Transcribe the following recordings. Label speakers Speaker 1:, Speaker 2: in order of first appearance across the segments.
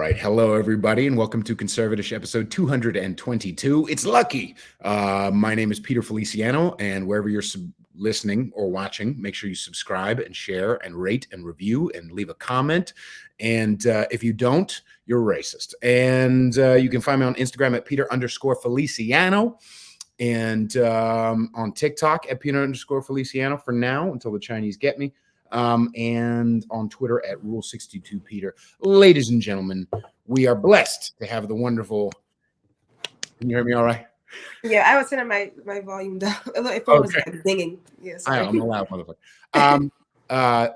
Speaker 1: right. Hello, everybody, and welcome to CONSERVATISH episode 222. It's lucky. My name is Peter Feliciano, and wherever you're listening or watching, make sure you subscribe and share and rate and review and leave a comment. And if you don't, you're racist. And you can find me on Instagram at Peter_Feliciano and on TikTok at Peter_Feliciano for now until the Chinese get me. And on Twitter at Rule62Peter. Ladies and gentlemen, we are blessed to have the wonderful. Can you hear me all right?
Speaker 2: Yeah, I was turning my volume down. If phone was like dinging. Yeah, sorry.
Speaker 1: I'm a loud motherfucker.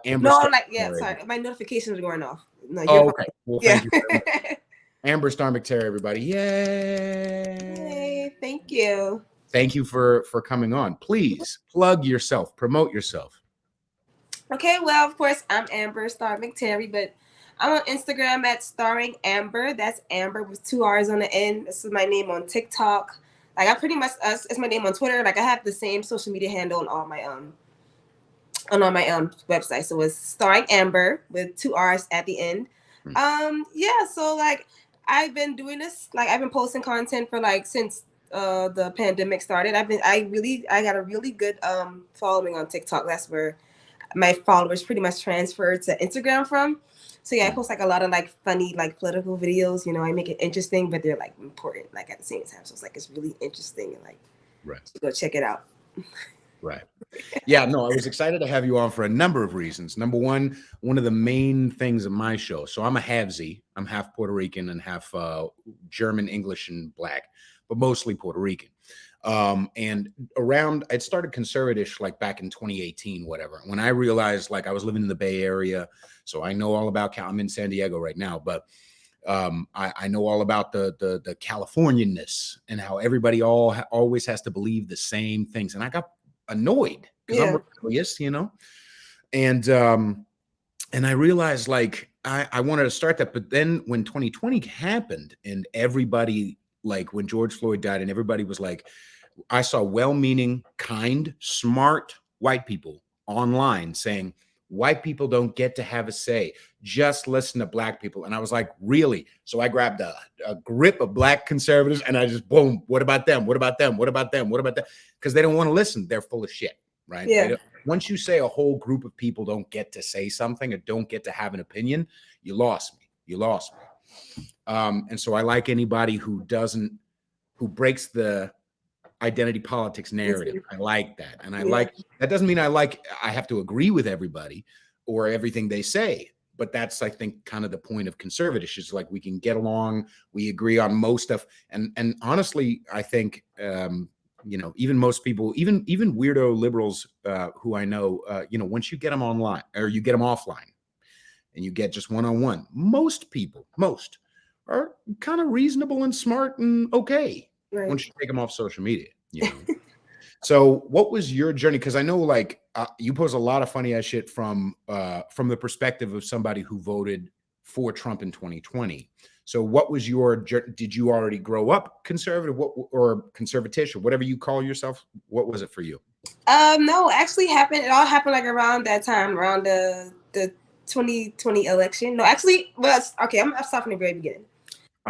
Speaker 1: Amber.
Speaker 2: No,
Speaker 1: Starr,
Speaker 2: sorry. My notifications are going off. No,
Speaker 1: oh, okay. Well,
Speaker 2: yeah.
Speaker 1: thank you very much. Amber, Starr, McTerry, everybody. Yay!
Speaker 2: Yay! Thank you.
Speaker 1: Thank you for coming on. Please plug yourself, promote yourself.
Speaker 2: Okay, well, of course, I'm Amber Starr McTerry, but I'm on Instagram at Starring Amber. That's Amber with 2 R's on the end. This is my name on TikTok. Like I pretty much it's my name on Twitter. Like I have the same social media handle on all my websites. So it's Starring Amber with 2 R's at the end. Yeah, so like I've been doing this, like I've been posting content for like since the pandemic started. I got a really good following on TikTok. That's where my followers pretty much transferred to Instagram from. So yeah, I post like a lot of like funny like political videos. You know, I make it interesting, but they're like important like at the same time. So it's like it's really interesting and like go check it out.
Speaker 1: Right. Yeah, no, I was excited to have you on for a number of reasons. Number one of the main things of my show. So I'm a halvesy. I'm half Puerto Rican and half German, English, and Black, but mostly Puerto Rican. And I'd started CONSERVATISH like back in 2018, whatever, when I realized like I was living in the Bay Area. So I know all about I'm in San Diego right now, but I know all about the Californianness and how everybody always has to believe the same things. And I got annoyed because I'm rebellious, you know, and I realized like I wanted to start that. But then when 2020 happened and everybody, like when George Floyd died and everybody was like, I saw well-meaning, kind, smart white people online saying, white people don't get to have a say. Just listen to Black people. And I was like, really? So I grabbed a grip of Black conservatives and I just, boom, what about them? What about them? What about them? What about that? Because they don't want to listen. They're full of shit, right?
Speaker 2: Yeah.
Speaker 1: Once you say a whole group of people don't get to say something or don't get to have an opinion, you lost me. You lost me. And so I like anybody who breaks the identity politics narrative. I like that. And that doesn't mean I have to agree with everybody or everything they say, but that's, I think, kind of the point of CONSERVATISH is like we can get along, we agree on most stuff. And honestly, I think, you know, even most people, even weirdo liberals who I know, you know, once you get them online or you get them offline and you get just one-on-one, most are kind of reasonable and smart and okay once you take them off social media, you know. So what was your journey? Because I know like you post a lot of funny ass shit from the perspective of somebody who voted for Trump in 2020. So what was did you already grow up conservative or conservatish or whatever you call yourself? What was it for you?
Speaker 2: No, actually it all happened like around that time, around the 2020 election. No, actually, well, okay, I'm starting from the very beginning.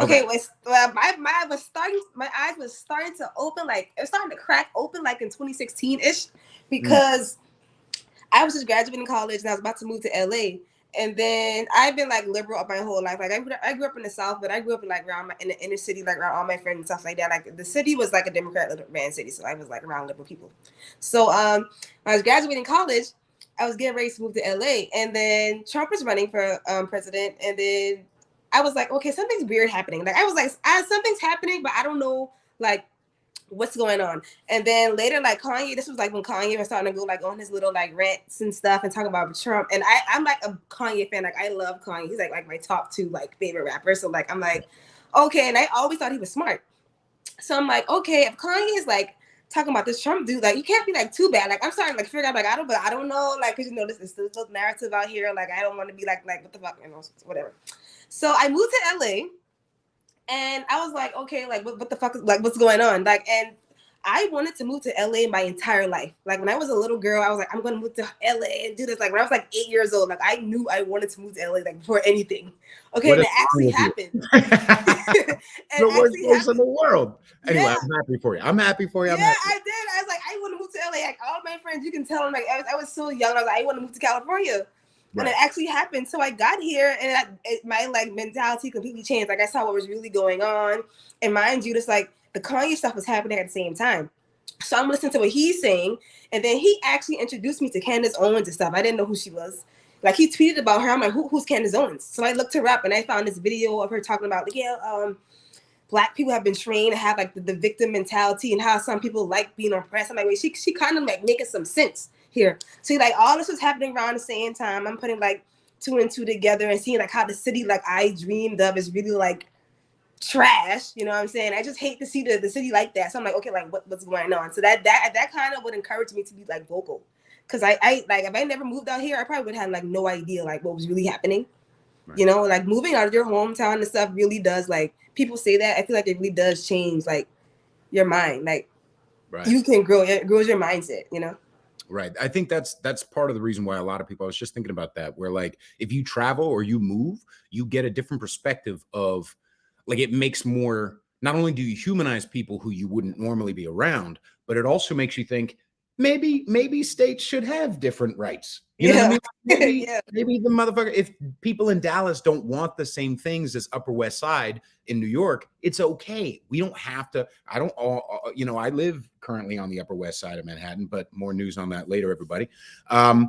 Speaker 2: Okay, my eyes was starting to open, like it was starting to crack open like in 2016-ish, because I was just graduating college and I was about to move to LA. And then I've been like liberal up my whole life. Like I grew up in the South, but I grew up in like in the inner city, like around all my friends and stuff like that. Like the city was like a Democrat ran city, so I was like around liberal people. So when I was graduating college, I was getting ready to move to LA, and then Trump was running for president, and then I was like, okay, something's weird happening. Like I was like, something's happening, but I don't know like what's going on. And then later, like Kanye, this was like when Kanye was starting to go like on his little like rants and stuff and talk about Trump. And I'm like a Kanye fan. Like I love Kanye. He's like my top 2 like favorite rappers. So like I'm like, okay. And I always thought he was smart. So I'm like, okay, if Kanye is like talking about this Trump dude, like you can't be like too bad. Like I'm starting to like figure out like I don't know, like because you know this is still narrative out here. Like I don't want to be like what the fuck, you know, whatever. So I moved to LA, and I was like, okay, like what the fuck, like what's going on? Like, and I wanted to move to LA my entire life. Like when I was a little girl, I was like, I'm gonna move to LA and do this. Like when I was like 8 years old, like I knew I wanted to move to LA like before anything. Okay,
Speaker 1: What
Speaker 2: and
Speaker 1: is
Speaker 2: it
Speaker 1: wrong
Speaker 2: actually
Speaker 1: with you?
Speaker 2: happened. It
Speaker 1: The worst
Speaker 2: actually
Speaker 1: place in
Speaker 2: happened.
Speaker 1: the world. Anyway,
Speaker 2: Yeah.
Speaker 1: I'm happy for you. I'm happy for you. I'm
Speaker 2: Yeah,
Speaker 1: happy.
Speaker 2: I did. I was like, I want to move to LA. Like all my friends, you can tell them. Like I was so young. I was like, I want to move to California, and
Speaker 1: Right.
Speaker 2: it actually happened. So I got here, and my like mentality completely changed. Like I saw what was really going on, and mind you, just like the Kanye stuff was happening at the same time. So I'm listening to what he's saying, and then he actually introduced me to Candace Owens and stuff. I didn't know who she was. Like he tweeted about her. I'm like, who's Candace Owens? So I looked her up, and I found this video of her talking about, like, yeah, Black people have been trained to have like the victim mentality and how some people like being oppressed. I'm like, wait, she kind of like making some sense here. So like all this was happening around the same time. I'm putting like 2 and 2 together and seeing like how the city like I dreamed of is really like trash. You know what I'm saying? I just hate to see the city like that. So I'm like, okay, like what's going on? So that kind of would encourage me to be like vocal. Cause I like if I never moved out here, I probably would have like no idea like what was really happening.
Speaker 1: Right.
Speaker 2: You know, like moving out of your hometown and stuff really does, like people say that, I feel like it really does change like your mind. Like
Speaker 1: Right.
Speaker 2: you can grow, it grows your mindset, you know?
Speaker 1: Right. I think that's part of the reason why a lot of people, I was just thinking about that, where like if you travel or you move, you get a different perspective of like it makes more, not only do you humanize people who you wouldn't normally be around, but it also makes you think maybe states should have different rights. You know what I mean? Maybe
Speaker 2: Yeah.
Speaker 1: maybe the motherfucker, if people in Dallas don't want the same things as Upper West Side in New York, it's okay. We don't have to. I don't. You know, I live currently on the Upper West Side of Manhattan, but more news on that later, everybody. I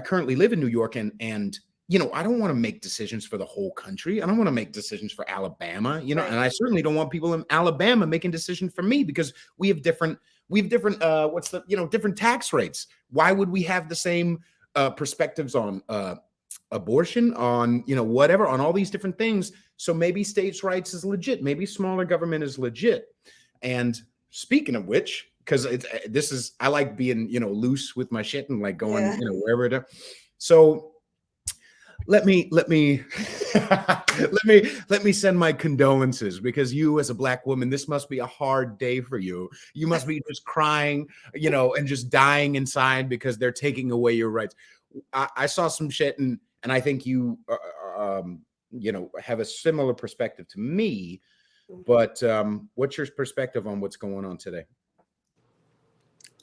Speaker 1: currently live in New York, and you know, I don't want to make decisions for the whole country. I don't want to make decisions for Alabama, you know,
Speaker 2: Right.
Speaker 1: and I certainly don't want people in Alabama making decisions for me because we have different different tax rates. Why would we have the same perspectives on abortion, on, you know, whatever, on all these different things? So maybe states' rights is legit. Maybe smaller government is legit. And speaking of which, because I like being, you know, loose with my shit and like going,
Speaker 2: Yeah.
Speaker 1: you know, wherever it. So let me let me send my condolences, because you, as a Black woman, this must be a hard day for you. You must be just crying, you know, and just dying inside because they're taking away your rights. I saw some shit, and I think you you know, have a similar perspective to me. But what's your perspective on what's going on today?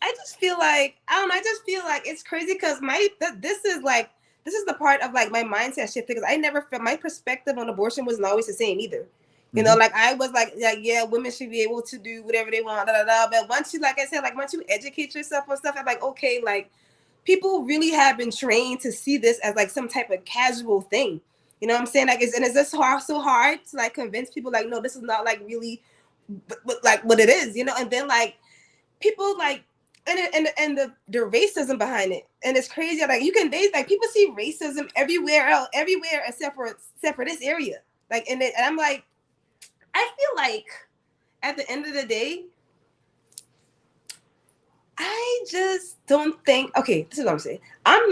Speaker 2: I just feel like, I don't know, I just feel like it's crazy because this is the part of like my mindset shift, because I never felt my perspective on abortion wasn't always the same either. You know, like I was like, yeah, women should be able to do whatever they want, da, da, da. But once you, like I said, like once you educate yourself on stuff, I'm like, okay, like people really have been trained to see this as like some type of casual thing. You know what I'm saying? Like, is this so hard to like convince people like, no, this is not like really like what it is, you know? And then like people like, and the racism behind it, and it's crazy. Like you can, they like people see racism everywhere else, everywhere except for this area. Like, and I'm like, I feel like at the end of the day, I just don't think. Okay, this is what I'm saying. I'm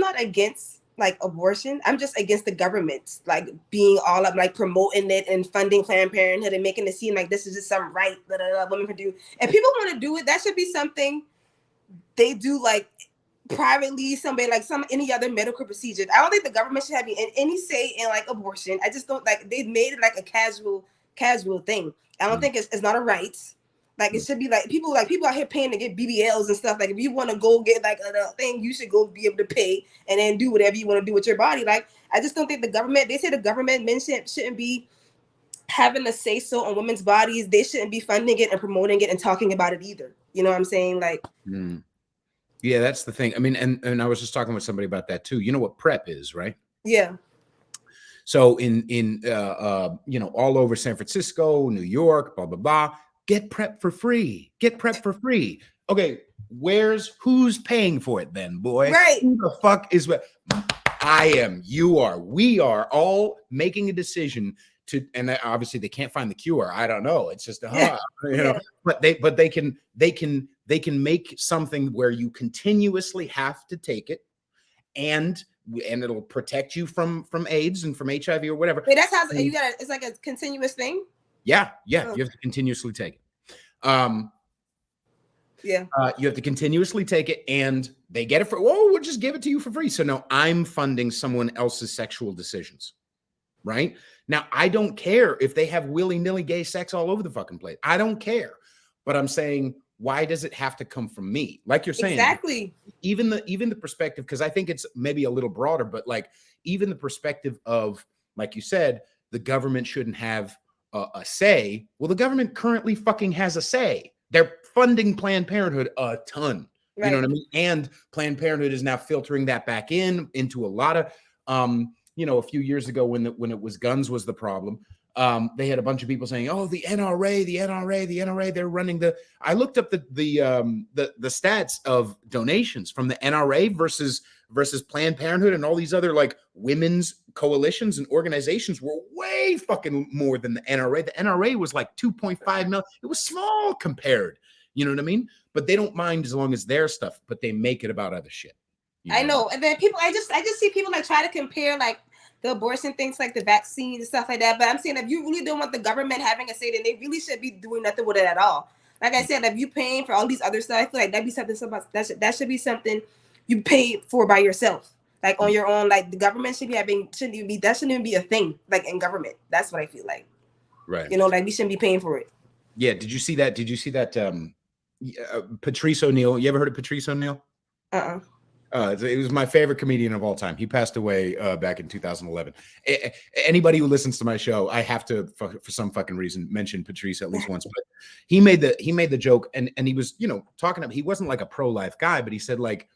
Speaker 2: not against like abortion. I'm just against the government like being all up like promoting it and funding Planned Parenthood and making it seem like this is just some right that women can do. If people want to do it, that should be something they do like privately, somebody like any other medical procedure. I don't think the government should have any say in like abortion. I just don't, like they've made it like a casual thing. I don't think it's not a right. Like it should be like people out here paying to get BBLs and stuff. Like if you want to go get like a thing, you should go be able to pay and then do whatever you want to do with your body. Like I just don't think the government. They say the government men shouldn't be having a say so on women's bodies. They shouldn't be funding it and promoting it and talking about it either. You know what I'm saying? Like.
Speaker 1: Yeah, that's the thing. I mean, and I was just talking with somebody about that too. You know what PrEP is, right?
Speaker 2: Yeah.
Speaker 1: So in you know, all over San Francisco, New York, blah blah blah, get PrEP for free. Get PrEP for free. Okay, who's paying for it then, boy?
Speaker 2: Right.
Speaker 1: Who the fuck is what? I am. You are. We are all making a decision to, and obviously they can't find the cure. I don't know. It's just you know. But they can make something where you continuously have to take it, and it'll protect you from AIDS and from HIV or whatever.
Speaker 2: Wait, that's how you got. It's like a continuous thing.
Speaker 1: Yeah, you have to continuously take it.
Speaker 2: Yeah.
Speaker 1: You have to continuously take it, and they get it for, oh, we'll just give it to you for free. So now I'm funding someone else's sexual decisions, right? Now, I don't care if they have willy-nilly gay sex all over the fucking place. I don't care. But I'm saying, why does it have to come from me? Like you're saying,
Speaker 2: Exactly.
Speaker 1: Even the perspective, because I think it's maybe a little broader, but like even the perspective of, like you said, the government shouldn't have a say. Well, the government currently fucking has a say. They're funding Planned Parenthood a ton.
Speaker 2: Right.
Speaker 1: You know what I mean? And Planned Parenthood is now filtering that back into a lot of, a few years ago when it was guns was the problem. They had a bunch of people saying, "Oh, the NRA, they're running the." I looked up the stats of donations from the NRA versus Planned Parenthood and all these other like women's coalitions and organizations were way fucking more than the NRA. The NRA was like 2.5 million. It was small compared. You know what I mean? But they don't mind as long as their stuff, but they make it about other shit.
Speaker 2: I know. And then people, I just see people like try to compare like the abortion things, like the vaccines and stuff like that. But I'm saying if you really don't want the government having a say, then they really should be doing nothing with it at all. Like I said, if you paying for all these other stuff, I feel like that'd be something that should be something you pay for by yourself, like on your own. Like the government shouldn't even be a thing, like in government. That's what I feel like.
Speaker 1: Right.
Speaker 2: You know, like we shouldn't be paying for it.
Speaker 1: Yeah. Did you see that? Patrice O'Neill. You ever heard of Patrice O'Neill? It was my favorite comedian of all time. He passed away back in 2011. Anybody who listens to my show, I have to, for some fucking reason, mention Patrice at least once. But he made the joke, and he was, talking about, he wasn't like a pro-life guy, but he said, like,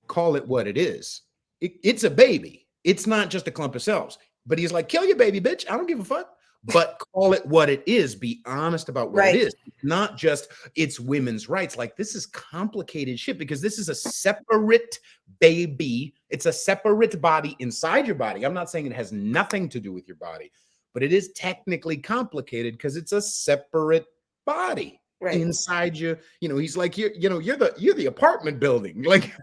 Speaker 1: call it what it is. It's a baby. It's not just a clump of cells. But he's like, kill your baby, bitch. I don't give a fuck. But call it what it is. Be honest about what it is. Not just it's women's rights. Like, this is complicated shit because this is a separate baby. It's a separate body inside your body. I'm not saying it has nothing to do with your body, but it is technically complicated because it's a separate body inside you. He's like, you're the apartment building. Like,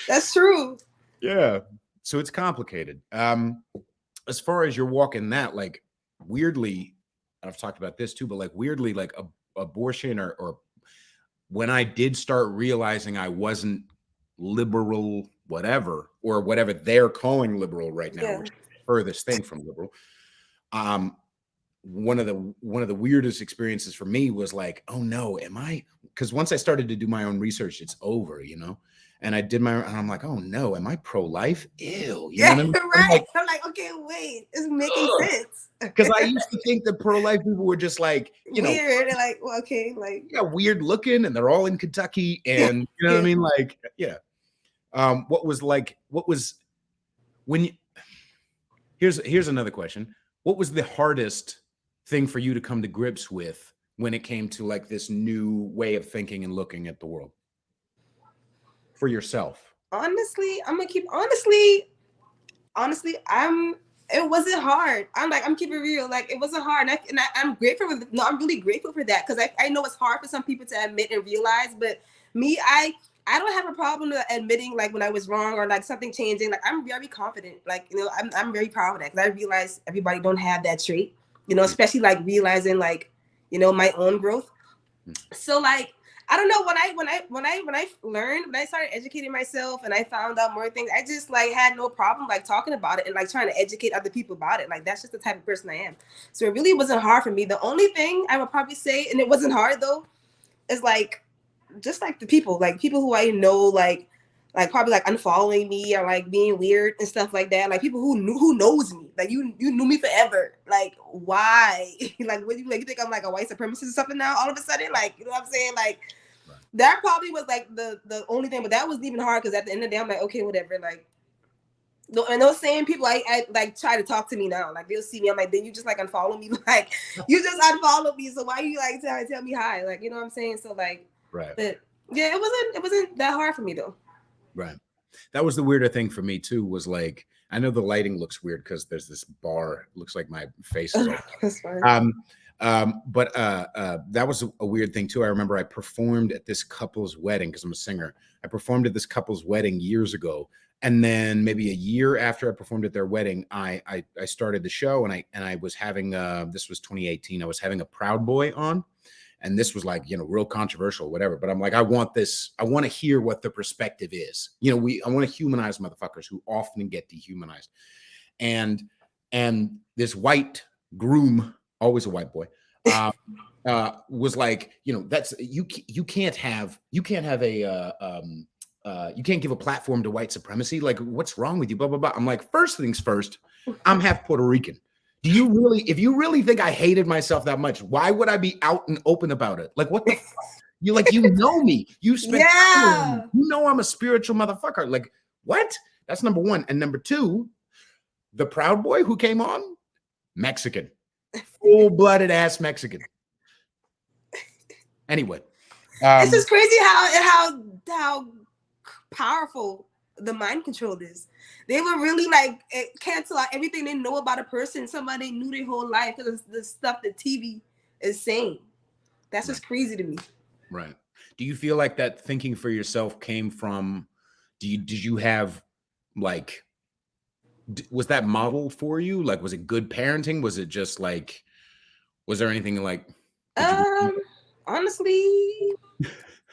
Speaker 2: that's true.
Speaker 1: Yeah. So it's complicated. As far as you're walking that, like, weirdly, I've talked about this too, but like weirdly, like abortion or when I did start realizing I wasn't liberal, whatever they're calling liberal right now, which is the furthest thing from liberal. One of the weirdest experiences for me was like, oh no, because once I started to do my own research, it's over, and I did and I'm like, oh no, am I pro-life? Ew. You know what I mean?
Speaker 2: Right. I'm like, okay, wait, it's making sense.
Speaker 1: Because I used to think that pro-life people were just like,
Speaker 2: weird. They're like, well, okay, like,
Speaker 1: weird looking, and they're all in Kentucky, and you know what I mean? Like, here's another question. What was the hardest thing for you to come to grips with when it came to like this new way of thinking and looking at the world for yourself?
Speaker 2: Honestly, it wasn't hard. I'm keeping it real. Like, it wasn't hard. And I'm grateful for I'm really grateful for that. Cause I know it's hard for some people to admit and realize, but me, I don't have a problem admitting like when I was wrong or like something changing. Like, I'm very confident. Like, I'm very proud of that. Cause I realize everybody don't have that trait, especially like realizing like, my own growth. So like, I don't know, when I learned, when I started educating myself and I found out more things, I just like had no problem like talking about it and like trying to educate other people about it. Like, that's just the type of person I am. So it really wasn't hard for me. The only thing I would probably say, and it wasn't hard though, is like just like the people who I know, like probably like unfollowing me or like being weird and stuff like that. Like people who knows me, like you knew me forever. Like, why? Like, what you think I'm like a white supremacist or something now? All of a sudden, like, you know what I'm saying? Like, that probably was like the only thing, but that wasn't even hard because at the end of the day, I'm like, okay, whatever. Like, and those same people, I like try to talk to me now. Like, they'll see me, I'm like, then you just like unfollow me. Like, you just unfollow me, so why you like tell me hi? Like, you know what I'm saying? So like, but yeah, it wasn't that hard for me though.
Speaker 1: Right. That was the weirder thing for me too, was like, I know the lighting looks weird because there's this bar. It looks like my face is open.
Speaker 2: That's fine.
Speaker 1: But that was a weird thing too. I remember I performed at this couple's wedding because I'm a singer. I performed at this couple's wedding years ago, And then maybe a year after I performed at their wedding, I started the show, and I was having this was 2018. I was having a Proud Boy on, and this was like, you know, real controversial, whatever. But I'm like, I want this. I want to hear what the perspective is. You know, I want to humanize motherfuckers who often get dehumanized. And this white groom, always a white boy, was like, you know, that's you can't have a you can't give a platform to white supremacy. Like, what's wrong with you? Blah, blah, blah. I'm like, first things first, I'm half Puerto Rican. Do you really, if you really think I hated myself that much, why would I be out and open about it? Like, what the fuck? You like, you know me. You spent time with me. You know I'm a spiritual motherfucker. Like, what? That's number one. And number two, the Proud Boy who came on, Mexican. Full-blooded ass Mexican. Anyway.
Speaker 2: This is crazy how powerful the mind control is. They were really like cancel out everything they know about a person, somebody knew their whole life, because the stuff that TV is saying. That's just crazy to me.
Speaker 1: Right. Do you feel like that thinking for yourself came from, did you have like, was that modeled for you? Like, was it good parenting? Was it just like, was there anything like,
Speaker 2: honestly,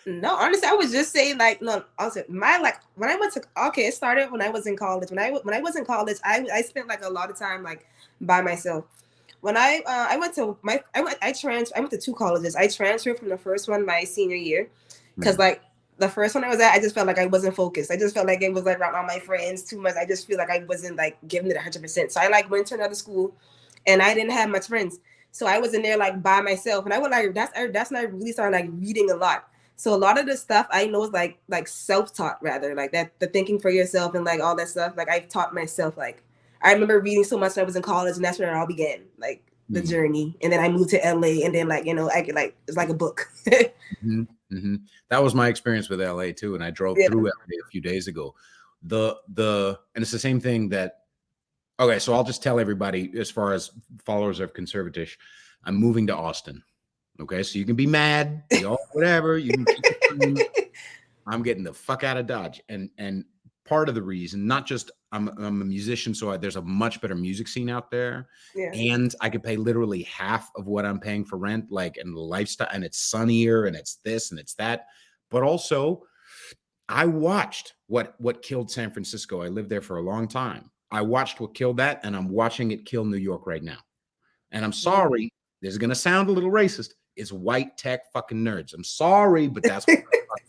Speaker 2: no, honestly, I was just saying, like, no, also my, like, when I went to, okay, it started when I was in college. When I was in college, I spent like a lot of time like by myself. When I went to I went to 2 colleges. I transferred from the first one my senior year, because like the first one I was at, I just felt like I wasn't focused. I just felt like it was like around all my friends too much. I just feel like I wasn't like giving it 100%. So I like went to another school, and I didn't have much friends. So I was in there like by myself, and I would like that's when I really started like reading a lot. So a lot of the stuff I know is like self-taught, rather, like that, the thinking for yourself and like all that stuff. Like I've taught myself. Like I remember reading so much when I was in college, and that's where it all began, like the journey. And then I moved to LA, and then like, you know, I could like, it's like a book.
Speaker 1: That was my experience with LA too, and I drove through LA a few days ago. And it's the same thing that. Okay, so I'll just tell everybody, as far as followers of Conservatish, I'm moving to Austin. Okay, so you can be mad, whatever. You can keep I'm getting the fuck out of Dodge, and part of the reason, not just I'm a musician, so there's a much better music scene out there, and I could pay literally half of what I'm paying for rent, like, and the lifestyle, and it's sunnier, and it's this and it's that, but also I watched what killed San Francisco. I lived there for a long time. I watched what killed that, and I'm watching it kill New York right now. And I'm sorry, this is going to sound a little racist. It's white tech fucking nerds. I'm sorry, but that's what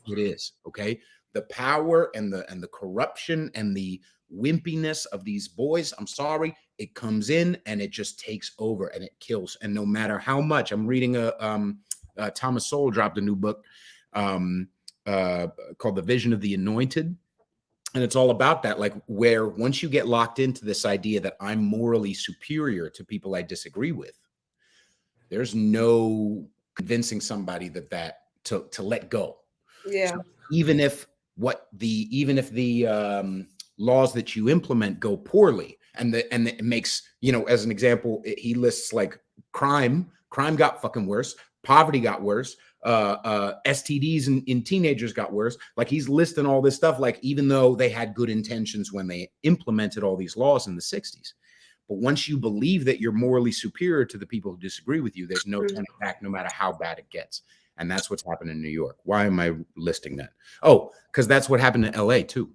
Speaker 1: it is, okay? The power and the corruption and the wimpiness of these boys, I'm sorry, it comes in and it just takes over and it kills. And no matter how much, I'm reading Thomas Sowell dropped a new book called The Vision of the Anointed. And it's all about that, like, where once you get locked into this idea that I'm morally superior to people I disagree with, there's no convincing somebody that to let go. So even if the laws that you implement go poorly, and it makes, you know, as an example, he lists like crime got fucking worse, poverty got worse, STDs in teenagers got worse. Like, he's listing all this stuff, like, even though they had good intentions when they implemented all these laws in the 60s. But once you believe that you're morally superior to the people who disagree with you, there's no turning back, no matter how bad it gets. And that's what's happened in New York. Why am I listing that? Oh, because that's what happened in LA too.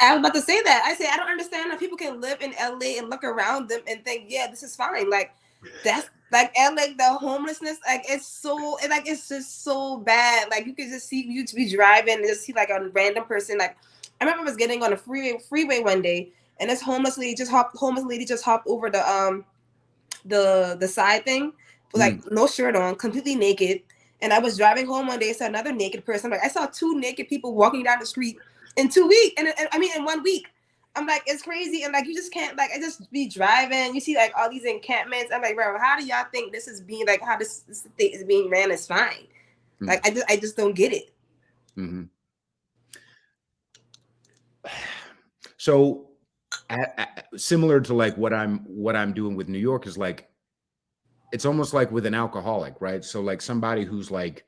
Speaker 2: I was about to say that. I say, I don't understand how people can live in LA and look around them and think, yeah, this is fine. Like, that's like LA, the homelessness, like it's just so bad. Like, you could just see, you to be driving and just see like a random person. Like, I remember I was getting on a freeway one day, and this homeless lady just hopped over the side thing with like no shirt on, completely naked. And I was driving home one day, saw another naked person. I'm like, I saw 2 naked people walking down the street in 2 weeks, and I mean in 1 week. I'm like, it's crazy. And like, you just can't, like, I just be driving, you see like all these encampments. I'm like, bro, how do y'all think this is being, like, how this state is being ran is fine? Like, I just don't get it.
Speaker 1: So similar to like what I'm doing with New York is like, it's almost like with an alcoholic, right? So like somebody who's like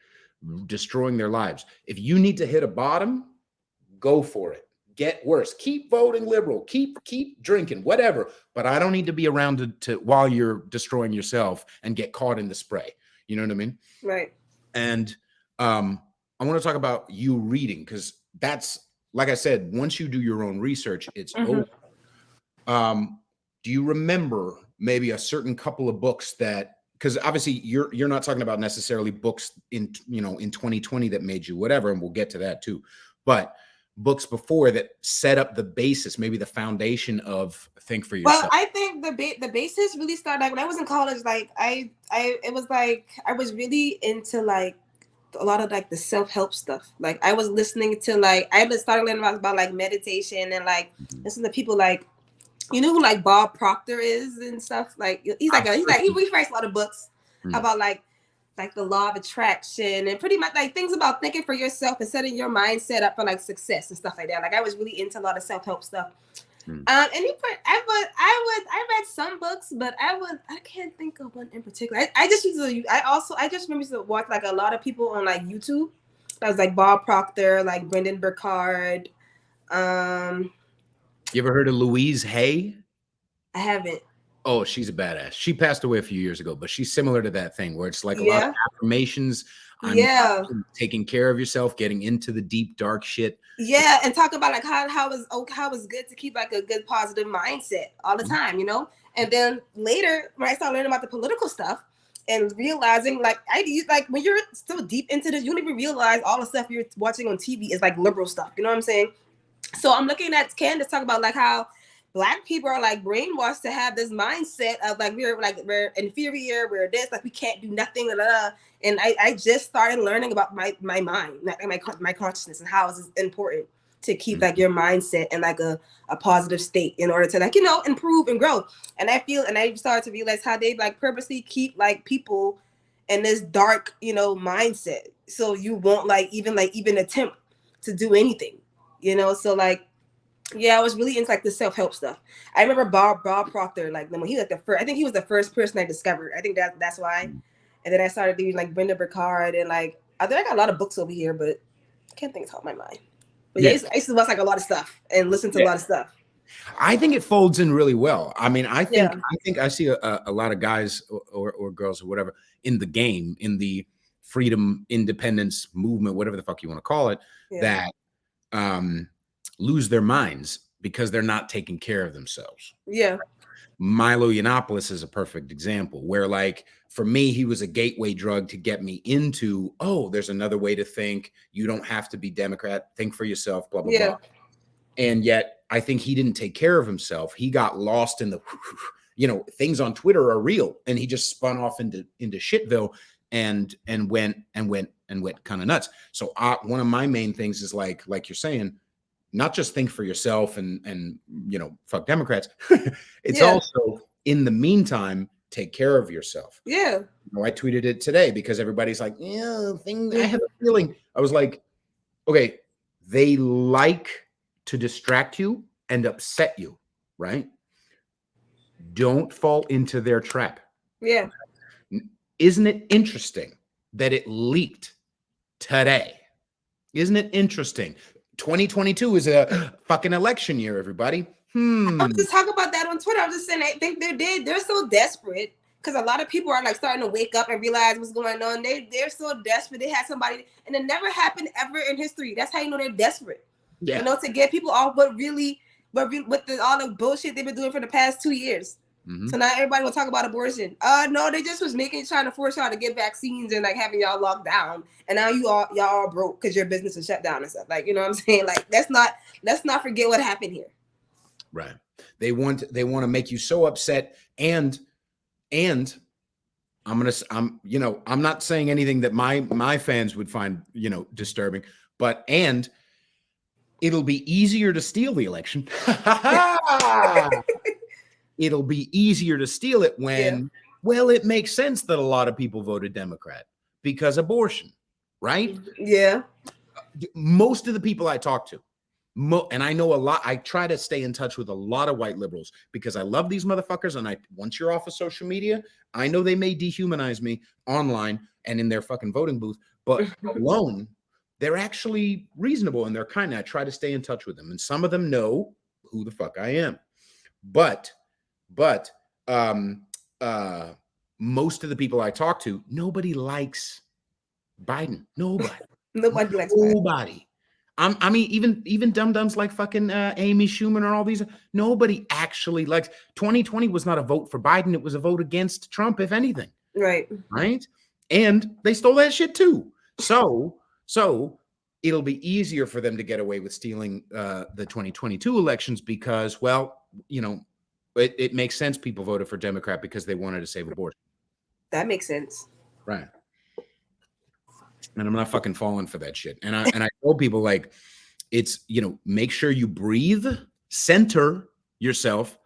Speaker 1: destroying their lives. If you need to hit a bottom, go for it. get worse. Keep voting liberal. Keep drinking, whatever. But I don't need to be around to while you're destroying yourself and get caught in the spray. You know what I mean?
Speaker 2: Right.
Speaker 1: And I want to talk about you reading, because that's, like I said, once you do your own research, it's over. Do you remember maybe a certain couple of books that, because obviously you're not talking about necessarily books in 2020 that made you whatever, and we'll get to that too, but books before that set up the basis, maybe the foundation of Think for Yourself?
Speaker 2: Well, I think the basis really started like when I was in college. Like I was really into like a lot of like the self-help stuff. Like I was listening to like I started learning about like meditation and like listen to people like, you know who like Bob Proctor is and stuff. Like he writes a lot of books about like the law of attraction and pretty much like things about thinking for yourself and setting your mindset up for like success and stuff like that. Like I was really into a lot of self-help stuff. And I read some books, but I can't think of one in particular. I just remember to watch like a lot of people on like YouTube. That was like Bob Proctor, like Brendan Burkhardt.
Speaker 1: You ever heard of Louise Hay?
Speaker 2: I haven't.
Speaker 1: Oh, she's a badass. She passed away a few years ago, but she's similar to that thing where it's like a lot of affirmations. Taking care of yourself, getting into the deep, dark shit.
Speaker 2: Yeah, and talk about like how it's good to keep like a good positive mindset all the time, you know? And then later, when I started learning about the political stuff and realizing like when you're so deep into this, you don't even realize all the stuff you're watching on TV is like liberal stuff. You know what I'm saying? So I'm looking at Candace talk about like how Black people are like brainwashed to have this mindset of like we're inferior, we're this, like we can't do nothing, blah, blah, blah. And I just started learning about my mind, my consciousness, and how it's important to keep like your mindset in like a positive state in order to like, you know, improve and grow. And I started to realize how they like purposely keep like people in this dark, you know, mindset, so you won't like even attempt to do anything, you know. So like, yeah, I was really into like the self-help stuff. I remember Bob Proctor, like when he was like I think he was the first person I discovered. I think that's why. And then I started doing like Brenda Burkhardt and like I think I got a lot of books over here, but I can't think it's top of my mind. But yeah, I used to watch like a lot of stuff and listen to a lot of stuff.
Speaker 1: I think it folds in really well. I mean, I think I see a lot of guys or girls or whatever in the game, in the freedom, independence movement, whatever the fuck you want to call it, that lose their minds because they're not taking care of themselves.
Speaker 2: Yeah.
Speaker 1: Milo Yiannopoulos is a perfect example where, like, for me, he was a gateway drug to get me into, oh, there's another way to think. You don't have to be Democrat. Think for yourself, blah, blah, blah. And yet I think he didn't take care of himself. He got lost in the, you know, things on Twitter are real. And he just spun off into shitville and went kind of nuts. So one of my main things is like you're saying, not just think for yourself and you know, fuck Democrats. It's also, in the meantime, take care of yourself.
Speaker 2: Yeah.
Speaker 1: You know, I tweeted it today because everybody's like, I have a feeling. I was like, okay, they like to distract you and upset you, right? Don't fall into their trap.
Speaker 2: Yeah.
Speaker 1: Isn't it interesting that it leaked today? Isn't it interesting? 2022 is a fucking election year, everybody.
Speaker 2: I was just talking about that on Twitter. I was just saying, I think they're so desperate because a lot of people are like starting to wake up and realize what's going on. They're so desperate. They had somebody, and it never happened ever in history. That's how you know they're desperate. Yeah. You know, to get people off all the bullshit they've been doing for the past 2 years. So now everybody will talk about abortion. No, they just was trying to force y'all to get vaccines and like having y'all locked down. And now y'all are broke because your business is shut down and stuff. Like, you know what I'm saying? Like, let's not forget what happened here.
Speaker 1: Right. They want to make you so upset and I'm not saying anything that my fans would find, you know, disturbing, but it'll be easier to steal the election. It'll be easier to steal it when, well, it makes sense that a lot of people voted Democrat because abortion, right?
Speaker 2: Yeah.
Speaker 1: Most of the people I talk to, and I know a lot, I try to stay in touch with a lot of white liberals because I love these motherfuckers. And once you're off of social media, I know they may dehumanize me online and in their fucking voting booth, but alone, they're actually reasonable and they're kind. I try to stay in touch with them, and some of them know who the fuck I am. But most of the people I talk to, nobody likes Biden. Nobody.
Speaker 2: Nobody likes Biden.
Speaker 1: Nobody. I mean, even dum-dums like fucking Amy Schumer or all these, nobody actually likes. 2020 was not a vote for Biden. It was a vote against Trump, if anything.
Speaker 2: Right.
Speaker 1: And they stole that shit too. So it'll be easier for them to get away with stealing the 2022 elections because, well, you know, it makes sense people voted for Democrat because they wanted to save abortion.
Speaker 2: That makes sense.
Speaker 1: Right. And I'm not fucking falling for that shit. And I told people, like, it's, you know, make sure you breathe, center yourself,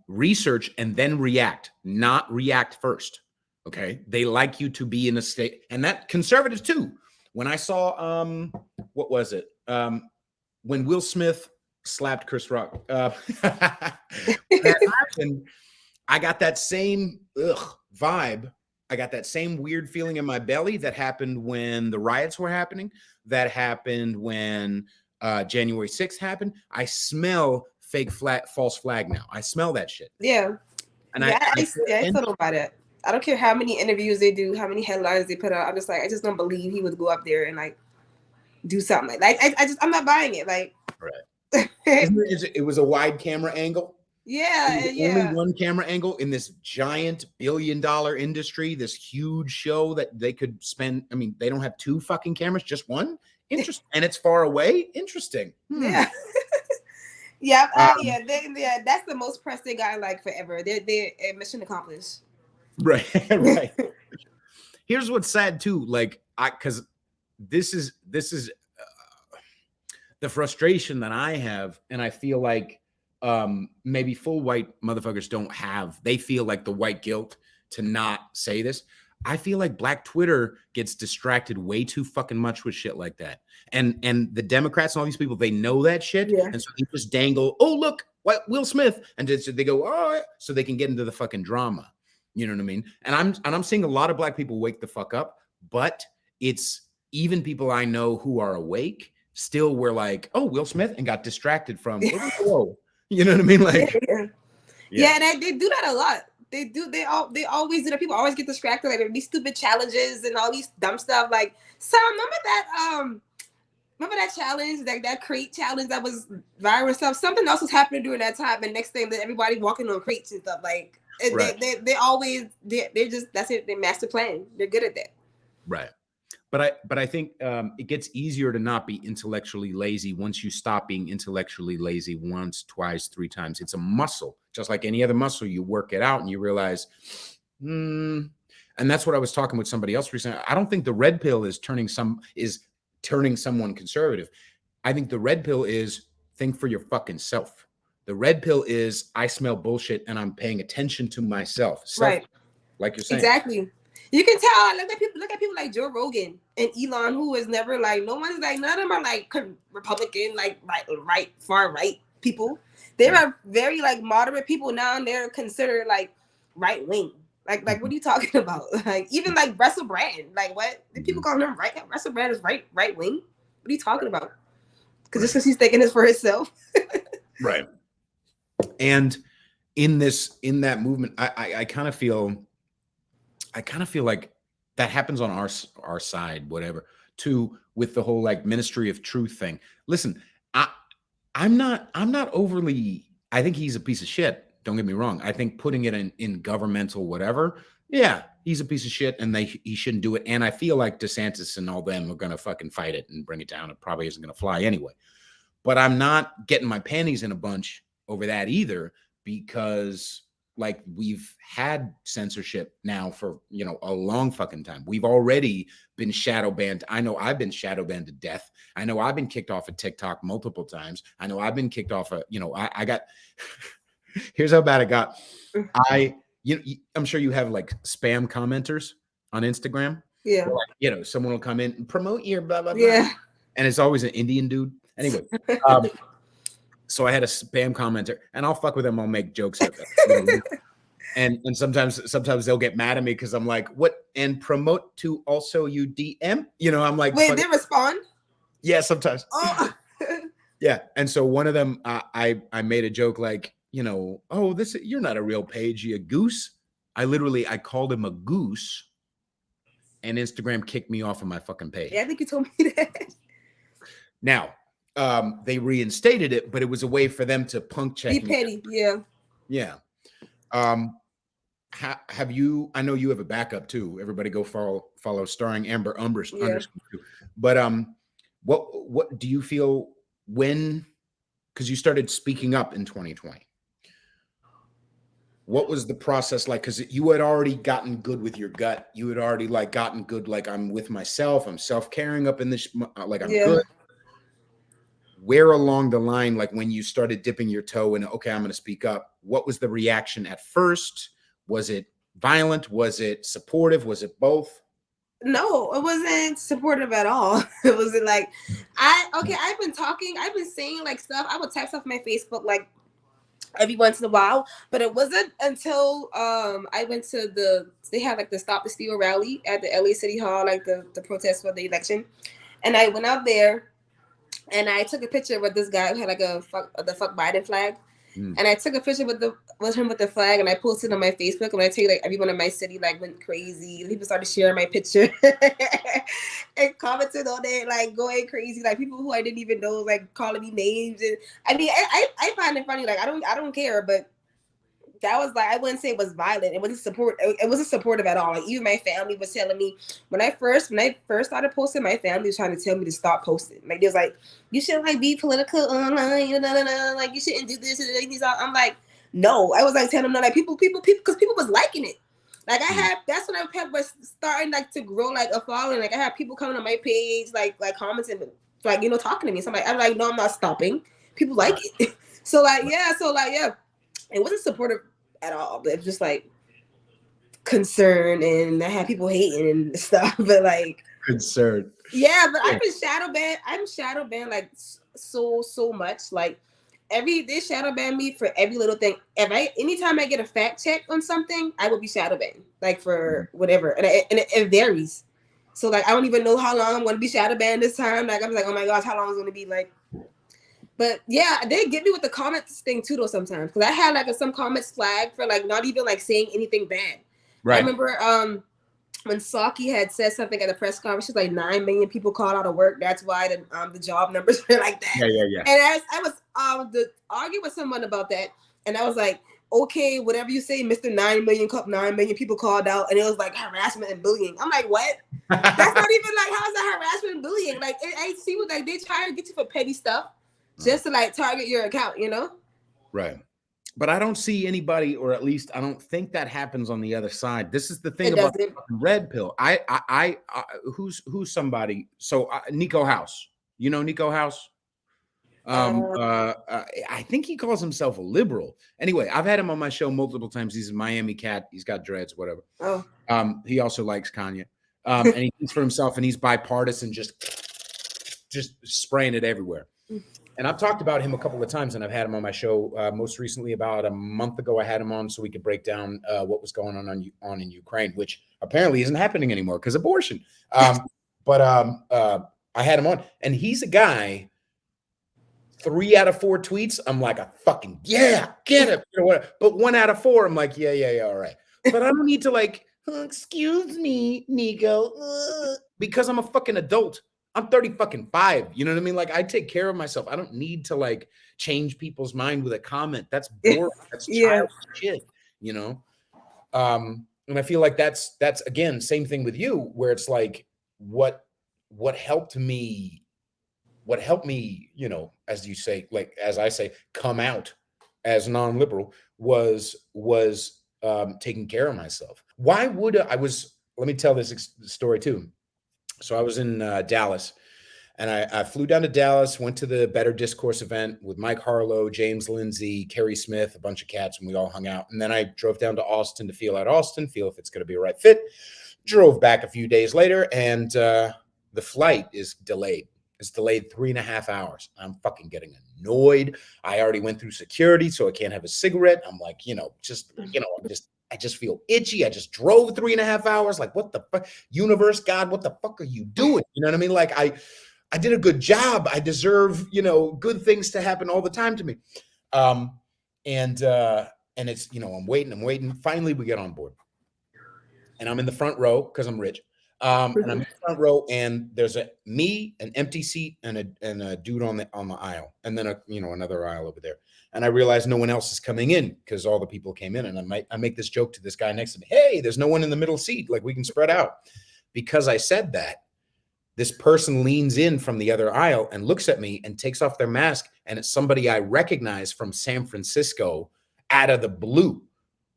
Speaker 1: research, and then react, not react first. Okay. They like you to be in a state, and that conservatives too. When I saw, what was it? When Will Smith slapped Chris Rock, that happened, I got that same vibe. I got that same weird feeling in my belly that happened when the riots were happening, that happened when January 6th happened. I smell false flag now. I smell that shit.
Speaker 2: Yeah.
Speaker 1: And
Speaker 2: I still don't buy that. I don't care how many interviews they do, how many headlines they put out. I'm just like, I just don't believe he would go up there and like do something like I'm not buying it. Like,
Speaker 1: right. It was a wide camera angle.
Speaker 2: Yeah,
Speaker 1: only one camera angle in this giant billion-dollar industry, this huge show that they could spend. I mean, they don't have two fucking cameras, just one. Interesting, and it's far away. Interesting.
Speaker 2: Yeah, that's the most press they got like forever. They're mission accomplished.
Speaker 1: Right, right. Here's what's sad too, like because this is the frustration that I have, and I feel like. Maybe full white motherfuckers don't have, they feel like the white guilt to not say this. I feel like Black Twitter gets distracted way too fucking much with shit like that. And the Democrats and all these people, they know that shit.
Speaker 2: Yeah.
Speaker 1: And so they just dangle, oh, look, Will Smith. And they go, oh, so they can get into the fucking drama. You know what I mean? And I'm seeing a lot of Black people wake the fuck up, but it's even people I know who are awake still were like, oh, Will Smith, and got distracted from, whoa. You know what I mean? Like,
Speaker 2: yeah, and they do that a lot. They do. They always do that. People always get distracted, like these stupid challenges and all these dumb stuff. Like, so remember that challenge, that crate challenge that was viral stuff. Something else was happening during that time, and next thing that everybody walking on crates and stuff. Like, right. they're just, that's it. They master plan. They're good at that.
Speaker 1: Right. But I think it gets easier to not be intellectually lazy once you stop being intellectually lazy once, twice, three times. It's a muscle, just like any other muscle. You work it out and you realize, and that's what I was talking with somebody else recently. I don't think the red pill is turning someone conservative. I think the red pill is think for your fucking self. The red pill is I smell bullshit and I'm paying attention to myself.
Speaker 2: Right.
Speaker 1: Like you're saying.
Speaker 2: Exactly. You can tell. Look at people like Joe Rogan and Elon, who is never like, none of them are like Republican, like right, far right people. They are very like moderate people now, and they're considered like right wing. Like what are you talking about? Like even like Russell Brand, like what? The people call him right? Russell Brand is right wing. What are you talking about? Because he's thinking this for himself.
Speaker 1: Right. And in that movement, I kind of feel like that happens on our side, whatever, too, with the whole like Ministry of Truth thing. Listen, I'm not overly, I think he's a piece of shit. Don't get me wrong. I think putting it in governmental whatever, yeah, he's a piece of shit and he shouldn't do it. And I feel like DeSantis and all them are going to fucking fight it and bring it down. It probably isn't going to fly anyway. But I'm not getting my panties in a bunch over that either, because like we've had censorship now for, a long fucking time. We've already been shadow banned. I know I've been shadow banned to death. I know I've been kicked off of TikTok multiple times. I know I've been kicked off of, I got, here's how bad it got. I'm sure you have like spam commenters on Instagram.
Speaker 2: Yeah.
Speaker 1: Or like, someone will come in and promote your blah, blah, blah.
Speaker 2: Yeah.
Speaker 1: And it's always an Indian dude. Anyway, so I had a spam commenter, and I'll fuck with them. I'll make jokes. And sometimes they'll get mad at me because I'm like, what? And promote to also you DM? You know, I'm like,
Speaker 2: wait, they respond?
Speaker 1: Yeah, sometimes.
Speaker 2: Oh.
Speaker 1: Yeah. And so one of them, I made a joke like, you know, oh, you're not a real page, you a goose. I called him a goose, and Instagram kicked me off of my fucking page.
Speaker 2: Yeah, I think you told me that.
Speaker 1: Now, they reinstated it, but it was a way for them to punk check
Speaker 2: Be
Speaker 1: me.
Speaker 2: petty, yeah.
Speaker 1: Yeah. Have you? I know you have a backup too. Everybody go follow starring Amber Umbers underscore. But what do you feel when? Because you started speaking up in 2020. What was the process like? Because you had already gotten good with your gut. You had already like gotten good. Like, I'm with myself. I'm self-caring up in this. Like, I'm good. Where along the line, like when you started dipping your toe in, okay, I'm going to speak up. What was the reaction at first? Was it violent? Was it supportive? Was it both?
Speaker 2: No, it wasn't supportive at all. It wasn't like, I've been saying like stuff. I would type stuff on my Facebook like every once in a while, but it wasn't until I went to they had like the Stop the Steal rally at the LA City Hall, like the protest for the election, and I went out there and I took a picture with this guy who had like the fuck Biden flag. And I took a picture with him with the flag, and I posted it on my Facebook. And I tell you, like, everyone in my city like went crazy. People started sharing my picture and commenting on it, like going crazy. Like people who I didn't even know, like calling me names. And I mean, I find it funny. Like I don't care, but that was like, I wouldn't say it was violent. It wasn't supportive at all. Like even my family was telling me when I first started posting, my family was trying to tell me to stop posting. Like they was like, you shouldn't like be political online, like you shouldn't do this. I'm like, no. I was like telling them no, like people, because people was liking it. Like that's when I was starting like to grow like a following. Like I had people coming on my page, like commenting, like talking to me. So I'm like, no, I'm not stopping. People like it. So yeah. It wasn't supportive at all, but it was just like concern, and I had people hating and stuff. But like
Speaker 1: concern,
Speaker 2: yeah. But I've been shadow banned. I'm shadow banned like so much. Like they shadow ban me for every little thing. Anytime I get a fact check on something, I will be shadow banned, like for whatever, and it varies. So like I don't even know how long I'm going to be shadow banned this time. Like I'm like, oh my gosh, how long is it going to be like? But yeah, they get me with the comments thing too, though, sometimes. Because I had like some comments flagged for like not even like saying anything bad. Right. I remember when Saki had said something at the press conference, she's like 9 million people called out of work. That's why the job numbers were like that.
Speaker 1: Yeah.
Speaker 2: And I was arguing with someone about that, and I was like, okay, whatever you say, Mr. 9 million people called out, and it was like harassment and bullying. I'm like, what? That's not even like, how's that harassment and bullying? Like I see what like they try to get you for petty stuff. Just to like target your account, Right.
Speaker 1: But I don't see anybody, or at least I don't think that happens on the other side. This is the thing about the red pill. Who's somebody? So Nico House, Nico House. I think he calls himself a liberal. Anyway, I've had him on my show multiple times. He's a Miami cat. He's got dreads, whatever.
Speaker 2: Oh.
Speaker 1: He also likes Kanye, and he thinks for himself, and he's bipartisan, just spraying it everywhere. And I've talked about him a couple of times, and I've had him on my show. Most recently, about a month ago, I had him on so we could break down what was going on in Ukraine, which apparently isn't happening anymore because abortion. But I had him on, and he's a guy. 3 out of 4 tweets, I'm like, a fucking yeah, get it. But 1 out of 4, I'm like, yeah, all right. But I don't need to like, excuse me, Nico, because I'm a fucking adult. I'm 35. You know what I mean? Like I take care of myself. I don't need to like change people's mind with a comment. That's boring. That's childish shit, And I feel like that's again, same thing with you, where it's like what helped me, as you say, like as I say, come out as non-liberal was taking care of myself. Why would let me tell this story too. So I was in Dallas, and I flew down to Dallas, went to the Better Discourse event with Mike Harlow, James Lindsay, Kerry Smith, a bunch of cats, and we all hung out. And then I drove down to Austin to feel if it's going to be a right fit. Drove back a few days later, and the flight is delayed. It's delayed 3.5 hours. I'm fucking getting annoyed. I already went through security, so I can't have a cigarette. I'm like, I'm just I just feel itchy. I just drove 3.5 hours. Like, what the fuck? Universe, God, what the fuck are you doing? You know what I mean? Like, I did a good job. I deserve, good things to happen all the time to me. And it's, I'm waiting. Finally, we get on board. And I'm in the front row because I'm rich. And I'm in the front row, and there's me, an empty seat, and a dude on the aisle, and then another aisle over there. And I realize no one else is coming in because all the people came in. And I make this joke to this guy next to me. Hey, there's no one in the middle seat. Like, we can spread out. Because I said that, this person leans in from the other aisle and looks at me and takes off their mask. And it's somebody I recognize from San Francisco out of the blue.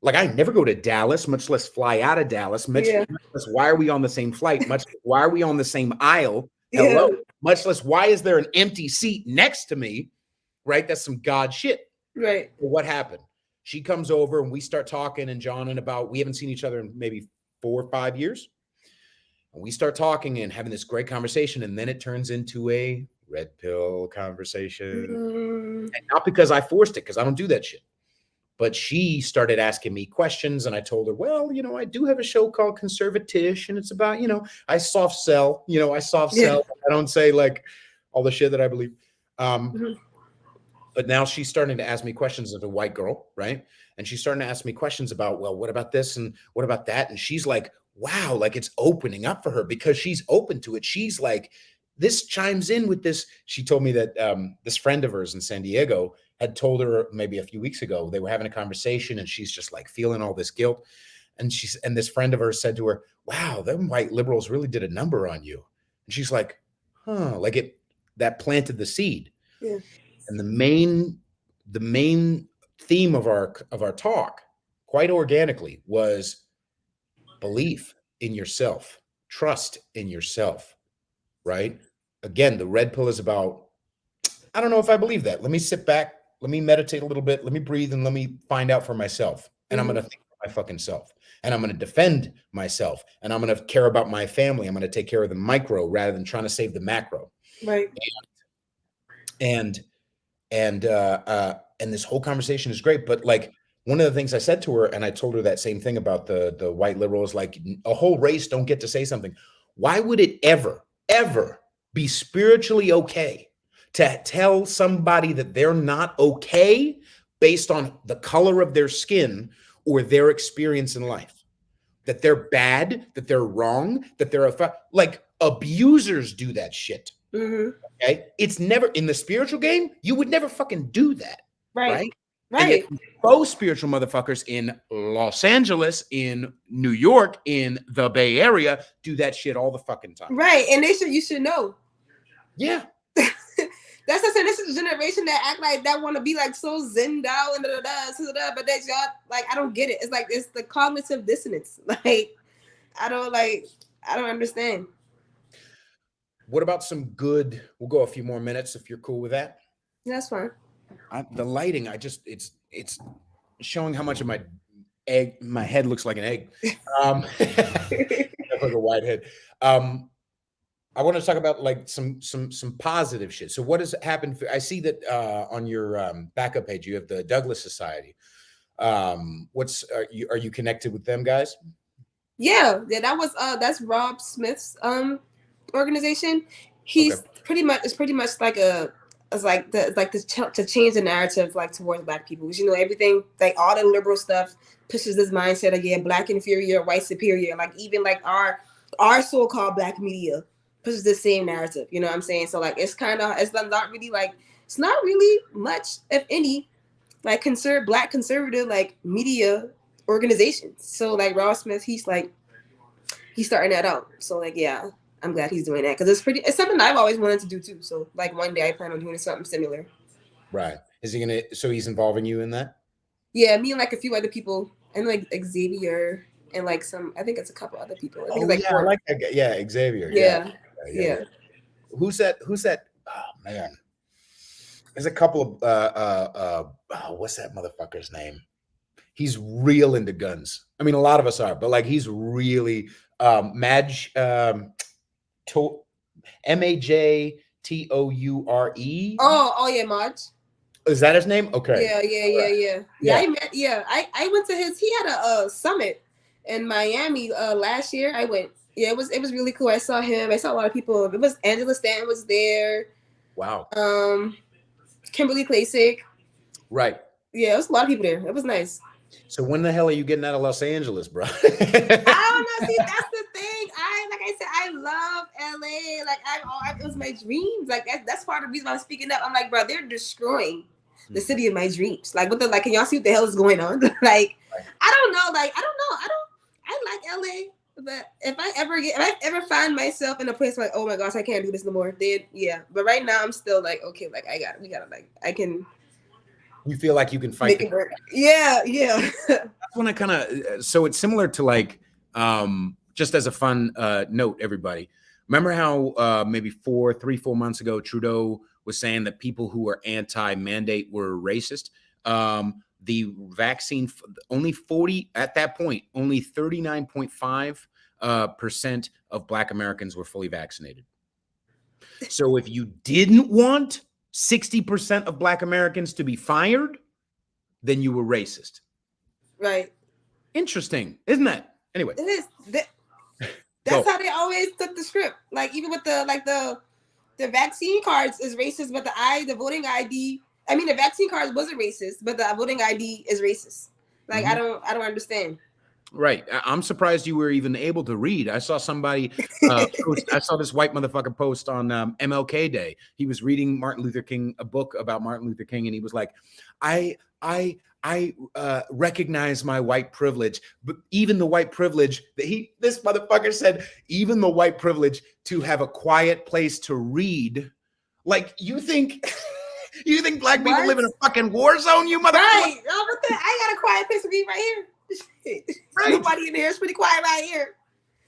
Speaker 1: Like, I never go to Dallas, much less fly out of Dallas. Much less, why are we on the same flight? Much less, why are we on the same aisle? Hello. Yeah. Much less, why is there an empty seat next to me? Right? That's some God shit.
Speaker 2: Right.
Speaker 1: But what happened? She comes over and we start talking and John about, we haven't seen each other in maybe 4 or 5 years. And we start talking and having this great conversation. And then it turns into a red pill conversation. And not because I forced it, because I don't do that shit. But she started asking me questions, and I told her, well, I do have a show called CONSERVATISH, and it's about, I soft sell, I don't say like all the shit that I believe. But now she's starting to ask me questions as a white girl, right? And she's starting to ask me questions about, well, what about this and what about that? And she's like, wow, like it's opening up for her because she's open to it. She's like, this chimes in with this. She told me that this friend of hers in San Diego had told her maybe a few weeks ago, they were having a conversation and she's just like feeling all this guilt. And this friend of hers said to her, wow, them white liberals really did a number on you. And she's like, huh, like that planted the seed.
Speaker 2: Yeah.
Speaker 1: And the main theme of our talk, quite organically, was belief in yourself, trust in yourself, right? Again, the red pill is about, I don't know if I believe that. Let me sit back. Let me meditate a little bit. Let me breathe and let me find out for myself. And I'm going to think for my fucking self. And I'm going to defend myself. And I'm going to care about my family. I'm going to take care of the micro rather than trying to save the macro.
Speaker 2: Right.
Speaker 1: And this whole conversation is great. But like, one of the things I said to her, and I told her that same thing about the white liberals, like a whole race don't get to say something. Why would it ever be spiritually okay to tell somebody that they're not okay based on the color of their skin or their experience in life? That they're bad, that they're wrong, that they're like abusers do that shit. Okay, it's never in the spiritual game. You would never fucking do that, right?
Speaker 2: Right.
Speaker 1: And both spiritual motherfuckers in Los Angeles, in New York, in the Bay Area do that shit all the fucking time.
Speaker 2: Right, and you should know.
Speaker 1: Yeah.
Speaker 2: That's what I'm saying. This is a generation that act like that want to be like so zenned out and but that's y'all like, I don't get it. It's like it's the cognitive dissonance. Like I don't understand.
Speaker 1: What about some good? We'll go a few more minutes if you're cool with that.
Speaker 2: Yeah, that's fine.
Speaker 1: The lighting, it's showing how much of my head looks like an egg. Like a white head. I want to talk about like some positive shit. So what has happened? I see that on your backup page, you have the Douglas Society. Are you connected with them guys?
Speaker 2: Yeah, that's Rob Smith's organization. He's pretty much like to change the narrative like towards Black people. Because everything, like all the liberal stuff pushes this mindset of Black inferior, white superior. Like even like our so-called Black media pushes the same narrative. You know what I'm saying? So like it's not really much, if any, like Black conservative like media organizations. So like Rob Smith, he's starting that out. So like I'm glad he's doing that because it's something I've always wanted to do too. So like one day I plan on doing something similar.
Speaker 1: Right. Is he so he's involving you in that?
Speaker 2: Yeah, me and like a few other people and like Xavier and like I think it's a couple other people. I think it's like
Speaker 1: I like that guy. Yeah, Xavier.
Speaker 2: Yeah.
Speaker 1: Who's that? Oh man. There's a couple of what's that motherfucker's name? He's real into guns. I mean, a lot of us are, but like he's really Madge MAJTOURE.
Speaker 2: Oh yeah, Madge.
Speaker 1: Is that his name? Okay.
Speaker 2: Yeah. I went to his. He had a summit in Miami last year. I went. Yeah, it was really cool. I saw him. I saw a lot of people. It was Angela Stanton was there.
Speaker 1: Wow.
Speaker 2: Kimberly Klasick.
Speaker 1: Right.
Speaker 2: Yeah, it was a lot of people there. It was nice.
Speaker 1: So when the hell are you getting out of Los Angeles, bro?
Speaker 2: I don't know. See, that's the thing. Like I said, I love LA. Like it was my dreams. Like that's part of the reason why I'm speaking up. I'm like, bro, they're destroying the city of my dreams. Like, can y'all see what the hell is going on? Like, I don't know. Like, I don't know. I like LA. But if I ever find myself in a place like, oh my gosh, I can't do this no more, then yeah. But right now I'm still like, okay, like we gotta like I can.
Speaker 1: You feel like you can fight
Speaker 2: it work. Yeah.
Speaker 1: That's when I kind of. So it's similar to like, just as a fun note, everybody. Remember how maybe 4 months ago, Trudeau was saying that people who are anti-mandate were racist. The vaccine, only 40 at that point, only 39.5% of Black Americans were fully vaccinated. So if you didn't want 60% of Black Americans to be fired, then you were racist.
Speaker 2: Right.
Speaker 1: Interesting, isn't that? Anyway.
Speaker 2: It is. That's how they always took the script. Like even with the vaccine cards is racist, but the voting ID. I mean, the vaccine cards wasn't racist, but the voting ID is racist. Like I don't understand.
Speaker 1: Right. I'm surprised you were even able to read. I saw somebody post, I saw this white motherfucker post on MLK Day. He was reading Martin Luther King, a book about Martin Luther King, and he was like, I recognize my white privilege, but even the white privilege that this motherfucker said, even the white privilege to have a quiet place to read. Like, you think Black people live in a fucking war zone, you motherfucker?
Speaker 2: Right. I got a quiet place to read right here. Right. Nobody in here is pretty quiet right here.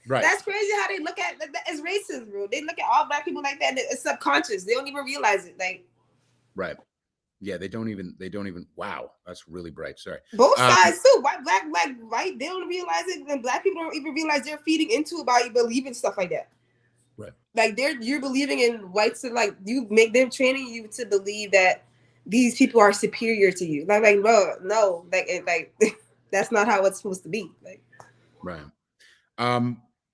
Speaker 2: Right. That's crazy how they look at that. It's racist, bro. They look at all Black people like that. It's subconscious. They don't even realize it. Like,
Speaker 1: right. Yeah, they don't even. Wow, that's really bright. Sorry.
Speaker 2: Both sides too. White, black, white. They don't realize it, and Black people don't even realize they're feeding into about you believing stuff like that.
Speaker 1: Right.
Speaker 2: Like you're believing in whites, to like you make them training you to believe that these people are superior to you. Like no, like that's not how it's supposed to be. Like,
Speaker 1: right.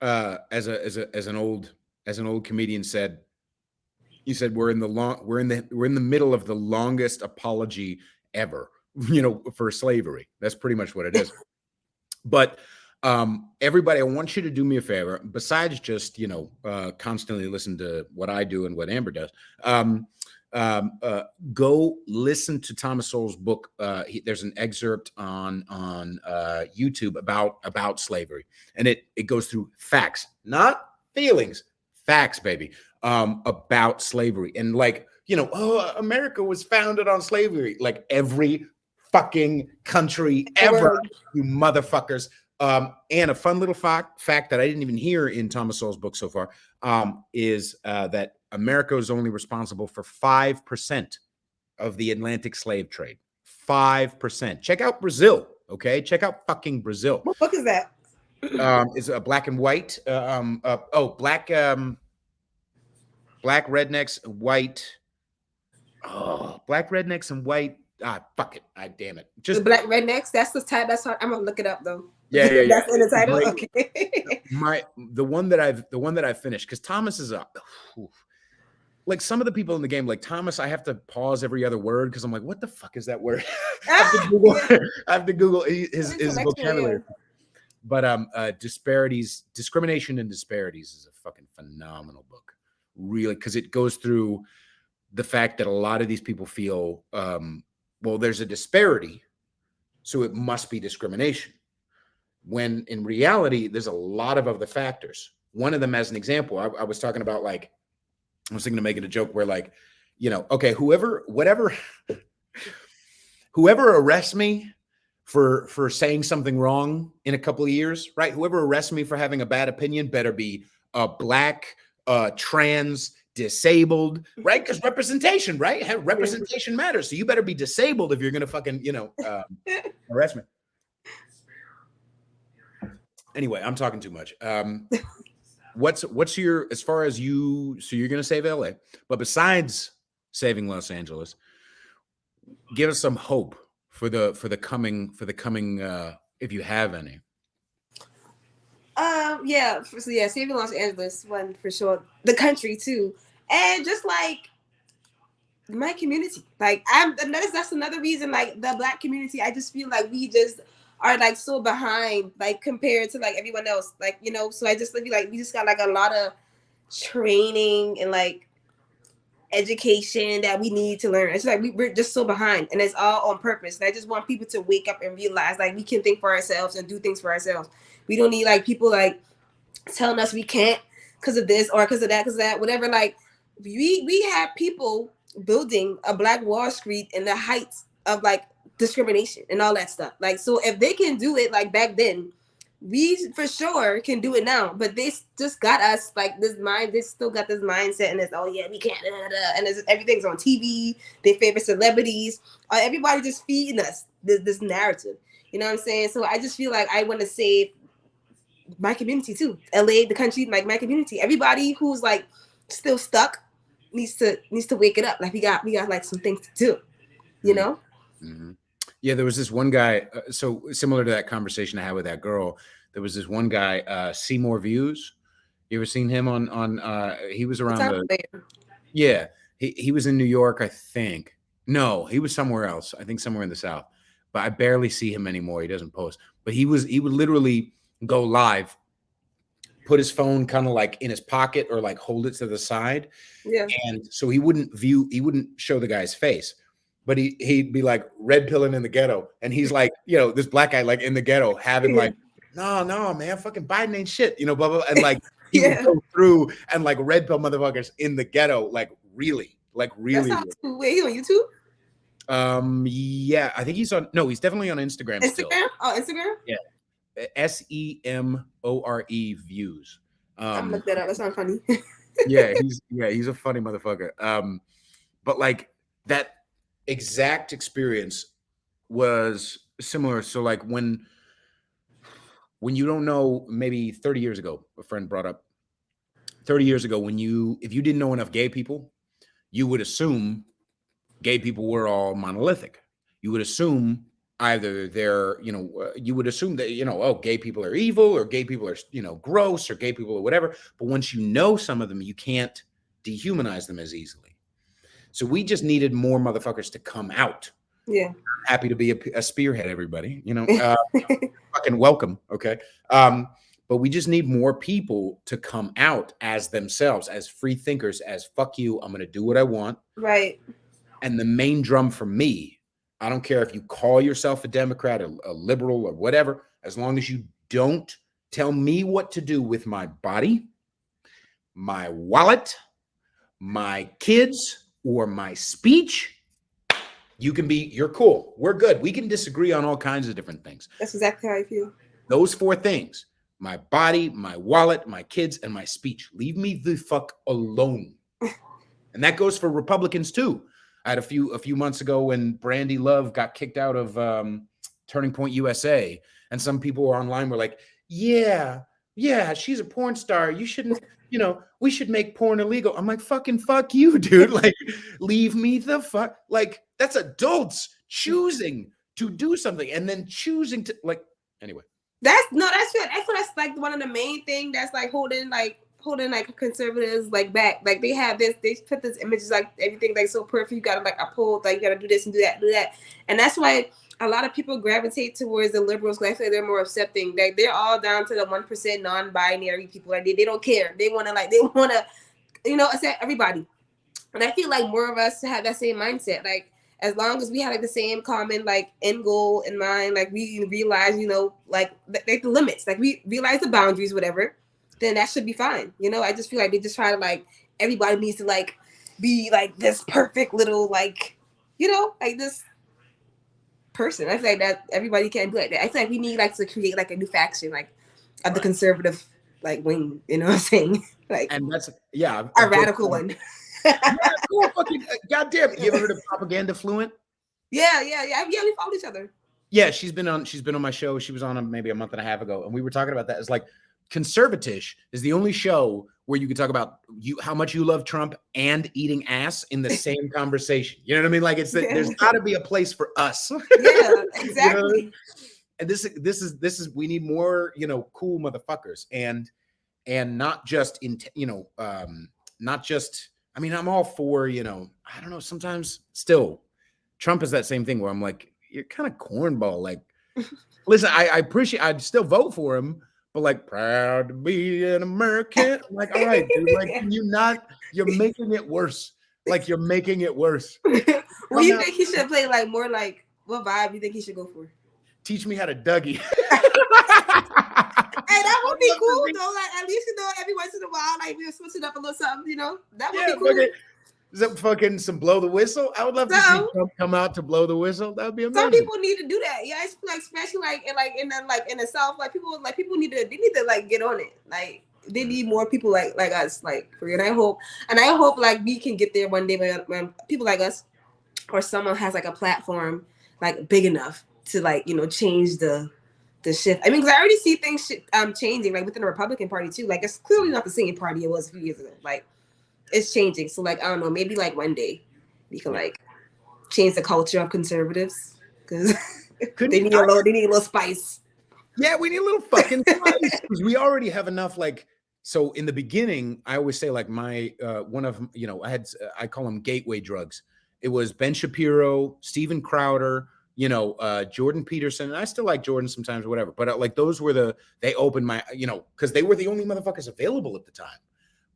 Speaker 1: As an old comedian said. You said we're in the middle of the longest apology ever, for slavery. That's pretty much what it is. But everybody, I want you to do me a favor. Besides just constantly listen to what I do and what Amber does. Go listen to Thomas Sowell's book. There's an excerpt on YouTube about slavery, and it goes through facts, not feelings. Facts, baby. About slavery, and America was founded on slavery, like every fucking country ever, you motherfuckers. And a fun little fact that I didn't even hear in Thomas Sowell's book so far is that America is only responsible for 5% of the Atlantic slave trade. 5%. Check out Brazil, okay? Check out fucking Brazil.
Speaker 2: What book is that?
Speaker 1: Is Black and White. Black rednecks, white. Oh, Black rednecks and white. Fuck it. Damn it.
Speaker 2: Just the Black rednecks. That's the title. That's what I'm gonna look it up though.
Speaker 1: Yeah.
Speaker 2: That's in the title.
Speaker 1: Great. Okay. The one that I've finished, because Thomas is like some of the people in the game, like Thomas, I have to pause every other word because I'm like, what the fuck is that word? I have to Google his vocabulary. Yeah. But Discrimination and Disparities is a fucking phenomenal book. Really, because it goes through the fact that a lot of these people feel, well, there's a disparity, so it must be discrimination. When in reality, there's a lot of other factors. One of them, as an example, I was talking about, like, I was thinking of making a joke where, like, okay, whoever arrests me for saying something wrong in a couple of years, right? Whoever arrests me for having a bad opinion better be Black, trans, disabled, right? Because representation, right? Representation matters. So you better be disabled if you're gonna fucking, arrest me. Anyway, I'm talking too much. What's your, as far as you, so you're gonna save LA, but besides saving Los Angeles, give us some hope for the coming if you have any.
Speaker 2: Saving Los Angeles one for sure. The country too, and just like my community. Like that's another reason. Like the Black community, I just feel like we just are like so behind, like compared to like everyone else. Like so I just feel like we just got like a lot of training and like education that we need to learn. It's like we're just so behind, and it's all on purpose. And I just want people to wake up and realize like we can think for ourselves and do things for ourselves. We don't need like people like telling us we can't because of this or because of that, whatever. Like we have people building a Black Wall Street in the heights of like discrimination and all that stuff. Like, so if they can do it like back then, we for sure can do it now. But they just got us like this mind. They still got this mindset, and it's we can't. And everything's on TV. They favorite celebrities. Everybody just feeding us this narrative. You know what I'm saying? So I just feel like I want to save my community too. LA, the country, like my community. Everybody who's like still stuck needs to wake it up. Like we got like some things to do. You know?
Speaker 1: Mm-hmm. Yeah, there was this one guy. So similar to that conversation I had with that girl, there was this one guy, Seymour Views. You ever seen him on? He was around Yeah, he was in New York, I think. No, he was somewhere else. I think somewhere in the South. But I barely see him anymore. He doesn't post. But he would literally go live, put his phone kind of like in his pocket or like hold it to the side.
Speaker 2: Yeah.
Speaker 1: And so he wouldn't show the guy's face. But he'd be like red pilling in the ghetto. And he's like, this Black guy like in the ghetto having like, no, man, fucking Biden ain't shit, blah, blah. And like he would go through and like red pill motherfuckers in the ghetto, like really.
Speaker 2: That's not too. Wait, he's on YouTube?
Speaker 1: Yeah, I think he's definitely on Instagram.
Speaker 2: Instagram?
Speaker 1: Still.
Speaker 2: Oh, Instagram?
Speaker 1: Yeah. SEMORE Views.
Speaker 2: I'm gonna look that up. That sounds funny.
Speaker 1: he's a funny motherfucker. But like that exact experience was similar. So like when you don't know, maybe 30 years ago, a friend brought up 30 years ago, if you didn't know enough gay people, you would assume gay people were all monolithic. You would assume either they're, you would assume that, gay people are evil or gay people are, gross or gay people or whatever. But once you know some of them, you can't dehumanize them as easily. So we just needed more motherfuckers to come out.
Speaker 2: Yeah.
Speaker 1: I'm happy to be a spearhead, everybody, fucking welcome. Okay. But we just need more people to come out as themselves, as free thinkers, as fuck you, I'm going to do what I want.
Speaker 2: Right.
Speaker 1: And the main drum for me, I don't care if you call yourself a Democrat, a liberal or whatever, as long as you don't tell me what to do with my body, my wallet, my kids, or my speech, you're cool. We're good. We can disagree on all kinds of different things.
Speaker 2: That's exactly how I feel.
Speaker 1: Those 4 things, my body, my wallet, my kids, and my speech. Leave me the fuck alone. And that goes for Republicans too. I had a few months ago when Brandy Love got kicked out of Turning Point USA, and some people were online were like, yeah, she's a porn star. You shouldn't, we should make porn illegal. I'm like, fucking fuck you, dude. Like, leave me the fuck. Like, that's adults choosing to do something and then choosing to anyway.
Speaker 2: That's like one of the main thing that's like holding conservatives like back. Like they put this images like everything like so perfect. You gotta like uphold, like you gotta do this and do that. And that's why a lot of people gravitate towards the liberals. Like I feel like they're more accepting. Like they're all down to the 1% non-binary people. Like they don't care. They wanna accept everybody. And I feel like more of us have that same mindset. Like as long as we have like the same common like end goal in mind, like we realize, like the limits, like we realize the boundaries, whatever, then that should be fine. I just feel like they just try to like everybody needs to like be like this perfect little like, like this person. I feel like that everybody can't be like that. I feel like we need like to create like a new faction, like of the conservative like wing. You know what I'm saying? Like, and that's a radical one.
Speaker 1: Fucking goddamn! You ever heard of Propaganda Fluent?
Speaker 2: Yeah. We followed each other.
Speaker 1: Yeah, she's been on my show. She was on maybe a month and a half ago, and we were talking about that. It's like CONSERVATISH is the only show where you can talk about how much you love Trump and eating ass in the same conversation. You know what I mean? Like there's got to be a place for us.
Speaker 2: Yeah, exactly.
Speaker 1: You know? And this is we need more, cool motherfuckers and not just not just. I mean, I'm all for, I don't know. Sometimes still, Trump is that same thing where I'm like, you're kind of cornball. Like, listen, I appreciate. I'd still vote for him. But like, proud to be an American. I'm like, all right, dude. Like, you're making it worse. Like, you're making it worse.
Speaker 2: What do you think he should play? Like more like what vibe do you think he should go for?
Speaker 1: Teach me how to Dougie.
Speaker 2: Hey, that would be cool though. Like at least every once in a while, like we'll switch it up a little something. That would be cool.
Speaker 1: Is that fucking some blow the whistle? I would love to see Trump come out to blow the whistle. That would be amazing.
Speaker 2: Some people need to do that. Yeah, it's like especially in the South, people need to like get on it. Like they need more people like us. Like and I hope like we can get there one day when people like us or someone has like a platform like big enough to like change the shift. I mean, because I already see things changing like within the Republican Party too. Like it's clearly not the same party it was a few years ago. Like it's changing. So like I don't know, maybe like one day we can like change the culture of conservatives because they need a little spice.
Speaker 1: Yeah, we need a little fucking spice because we already have enough. Like so, in the beginning, I always say like my one of I call them gateway drugs. It was Ben Shapiro, Steven Crowder, Jordan Peterson. And I still like Jordan sometimes, or whatever. But like those were they opened my because they were the only motherfuckers available at the time.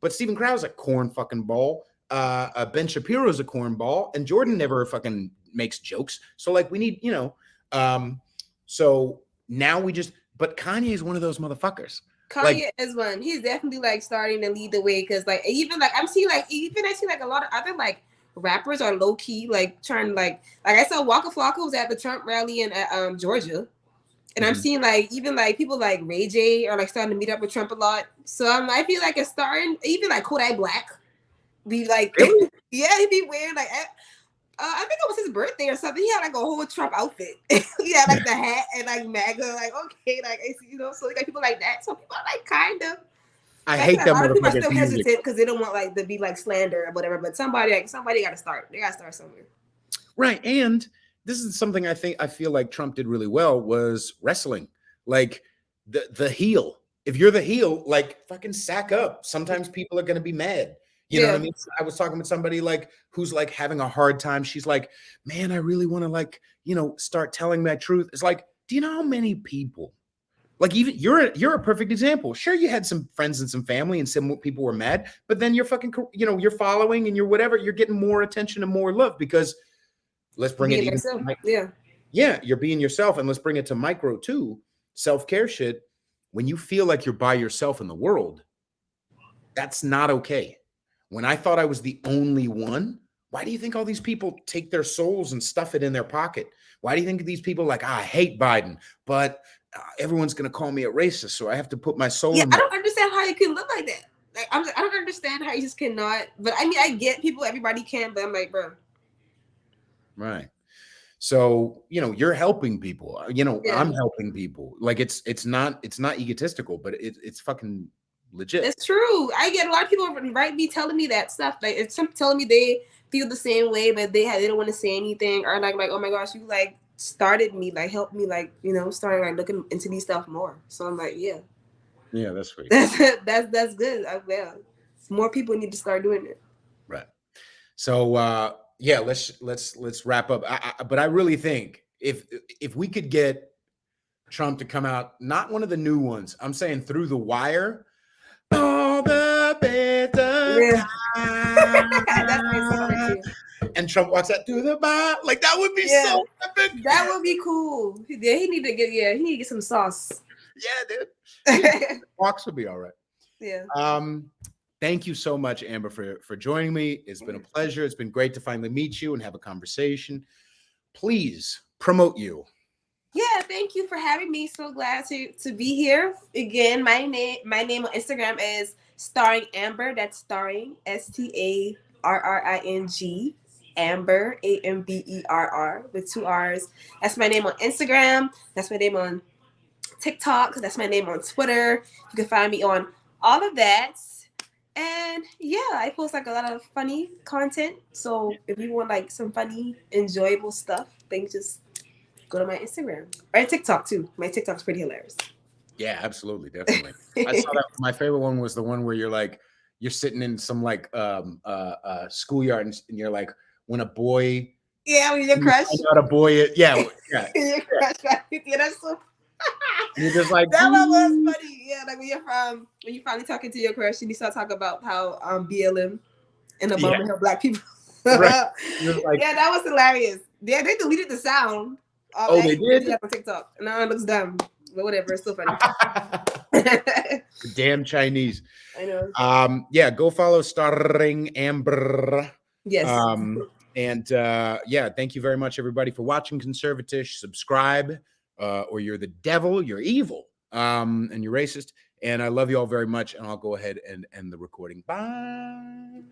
Speaker 1: But Steven Crowder's a corn fucking ball. Ben Shapiro's a corn ball, and Jordan never fucking makes jokes. So like we need, so now but Kanye is one of those motherfuckers.
Speaker 2: Kanye is one. He's definitely like starting to lead the way because like even like I see like a lot of other like rappers are low key like trying to like I saw Waka Flocka was at the Trump rally in Georgia. And I'm seeing like even like people like Ray J are like starting to meet up with Trump a lot. So I feel like it's starting. Even like Kodak Black, be like,
Speaker 1: really?
Speaker 2: Yeah, he'd be wearing like I think it was his birthday or something. He had like a whole Trump outfit. He had like the hat and like MAGA, like okay, like so like people like that. So people are like kind of.
Speaker 1: I hate that.
Speaker 2: A lot of people are still hesitant because they don't want like to be like slander or whatever. But somebody got to start. They got to start somewhere.
Speaker 1: Right, and this is something I feel like Trump did really well was wrestling. Like the heel. If you're the heel, like fucking sack up. Sometimes people are going to be mad. You know what I mean? I was talking with somebody like who's like having a hard time. She's like, man, I really want to like, start telling my truth. It's like, do you know how many people like even you're a perfect example. Sure, you had some friends and some family and some people were mad, but then you're fucking, you're following and you're whatever, you're getting more attention and more love because let's bring it even. Yeah, you're being yourself, and let's bring it to micro too. Self-care shit. When you feel like you're by yourself in the world, that's not okay. When I thought I was the only one, why do you think all these people take their souls and stuff it in their pocket? Why do you think these people like, I hate Biden, but everyone's going to call me a racist, so I have to put my soul in.
Speaker 2: I don't understand how you can live like that. Like, I don't understand how you just cannot. But I mean, I get people, everybody can, but I'm like, bro.
Speaker 1: Right. So, you're helping people. I'm helping people. Like it's not egotistical, but it's fucking legit.
Speaker 2: It's true. I get a lot of people write me telling me that stuff. Like it's some telling me they feel the same way, but they don't want to say anything, or like oh my gosh, you like started me, like helped me, like started like looking into these stuff more. So I'm like, yeah,
Speaker 1: that's great.
Speaker 2: That's good. More people need to start doing it.
Speaker 1: Right. So let's wrap up. But I really think if we could get Trump to come out, not one of the new ones, I'm saying Through the Wire. All the better and Trump walks out through the bar. Like that would be so epic.
Speaker 2: That would be cool. Yeah, he need to get some sauce.
Speaker 1: Yeah, dude. Walks would be all right.
Speaker 2: Yeah.
Speaker 1: Thank you so much, Amber, for joining me. It's been a pleasure. It's been great to finally meet you and have a conversation. Please promote you.
Speaker 2: Yeah, thank you for having me. So glad to be here again. My name on Instagram is Starring Amber. That's Starring STARRING Amber AMBERR with 2 R's. That's my name on Instagram. That's my name on TikTok. That's my name on Twitter. You can find me on all of that. And yeah, I post like a lot of funny content. So if you want like some funny, enjoyable stuff, then just go to my Instagram or TikTok too. My TikTok's pretty hilarious.
Speaker 1: Yeah, absolutely, definitely. I saw that. My favorite one was the one where you're sitting in some like schoolyard and you're like, when a boy
Speaker 2: Yeah, with your
Speaker 1: when you
Speaker 2: crush.
Speaker 1: find out a boy yeah.
Speaker 2: Your crush. Yeah, that's so.
Speaker 1: And you're just like,
Speaker 2: That one was
Speaker 1: "Ooh."
Speaker 2: funny. Yeah, like when you finally talking to your crush and you start talking about how BLM and
Speaker 1: Yeah,
Speaker 2: Obama help black people.
Speaker 1: right.
Speaker 2: Yeah,
Speaker 1: You're like,
Speaker 2: that was hilarious. Yeah, they deleted the sound of
Speaker 1: oh,
Speaker 2: that.
Speaker 1: they
Speaker 2: They did
Speaker 1: did?
Speaker 2: that on TikTok. Now it looks dumb, but whatever. It's still funny.
Speaker 1: The damn Chinese.
Speaker 2: I know.
Speaker 1: Yeah, go follow Starring Amber.
Speaker 2: Yes.
Speaker 1: And yeah, thank you very much, everybody, for watching Conservatish. Subscribe, or you're the devil, you're evil, and you're racist. And I love you all very much. And I'll go ahead and end the recording. Bye.